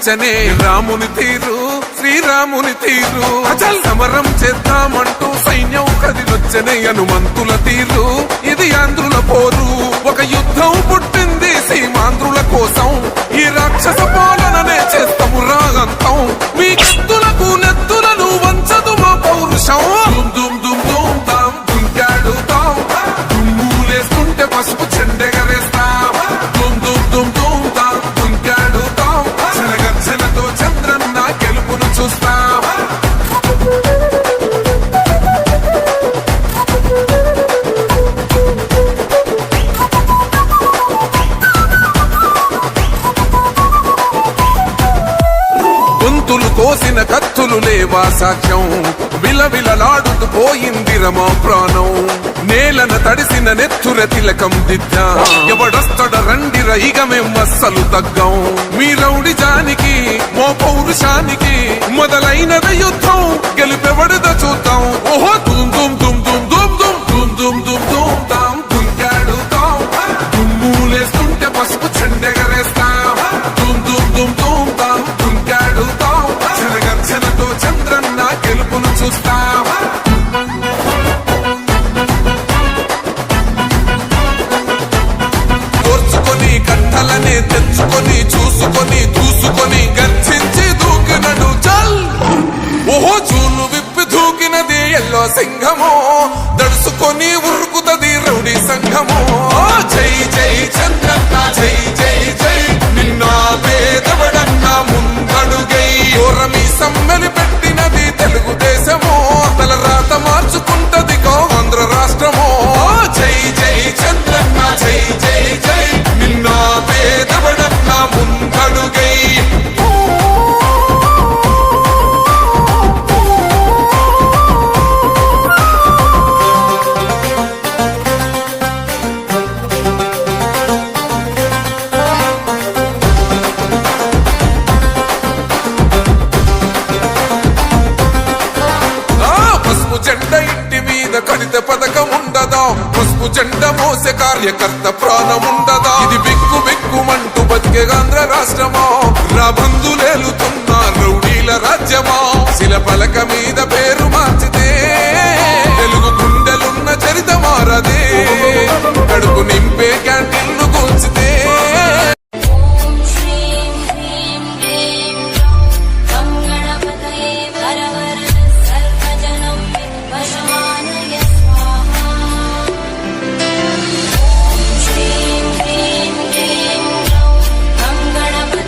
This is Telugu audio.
కనిపించనే రాముని తీరు శ్రీరాముని తీరు అచల్ సమరం చేద్దామంటూ సైన్యం కదిలొచ్చనే హనుమంతుల తీరు ఇది ఆంధ్రుల పోరు ఒక యుద్ధం పుట్టింది సీమాంధ్రుల కోసం ఈ రాక్షస పాలననే చేస్తాము రాగంతం మీ కత్తులకు నెత్తులను వంచదు మా పౌరుషం దుమ్ దుమ్ దుమ్ తాం దుంకాడుతాం దుమ్ములేస్తుంటే పసుపు చెండెగరేస్తాం దుమ్ దుమ్ దుమ్ దుమ్ తాం దుంకాడుతాం జనగర్జనతో చంద్రన్న గెలుపును చూస్తాం గొంతులు కోసిన కత్తులు లేవా సాక్ష్యం విలవిలలాడుతూ పోయింది రమా ప్రాణం నేలన తడిసిన నెత్తుర తిలకం దిద్దా ఎవడొస్తడ రండి రైగ మేమస్సలు తగ్గం మీ రౌడి జానికి మో పౌరుషానికి మొదలైనద యుద్ధం గెలుపెవడద చూద్దాం ఓహో దుమ్ దుమ్ దుమ్ దుమ్ దుమ్ దుమ్ దుమ్ దుమ్ దుమ్ దుమ్ తాం దుంకాడుతాం దుమ్ములేస్తుంటే పసుపు చెండెగరేస్తాం దుమ్ దుమ్ దుమ్ దుమ్ తాం దుంకాడుతాం జనగర్జనతో చంద్రన్న గెలుపును చూస్తాం కోర్చుకొని కట్టలనే తెచ్చుకొని చూసుకొని దూసుకొని గర్జించి దూకినడు చల్ ఓహో చూలు విప్పి దూకినది ఎల్లో సింహమో దడుసుకొని ఉరుకుతది రౌడీ సంఘమో జై జై చంద్రన్న జై జై జై నిన్న పేదవడన్న ముందడుగై ఓరమి సమ్మెలి పెట్టినది తెలుగుదేశమో తల రాత మార్చుకుంటది ఆంధ్ర రాష్ట్రమో జై జై చంద్రన్న జై జై జై నిన్న పేదవడన్న ముందడుగై జెండ ఇంటి మీద కడిత పథకం ఉండదా పసుపు జెండ మోసే కార్యకర్త ప్రాణం ఉండదా ఇది బిక్కు బిక్కుమంటూ బతికే ఆంధ్ర రాష్ట్రమా రాబందులేలుతున్న రౌడీల రాజ్యమా శిల పలక మీద పేరు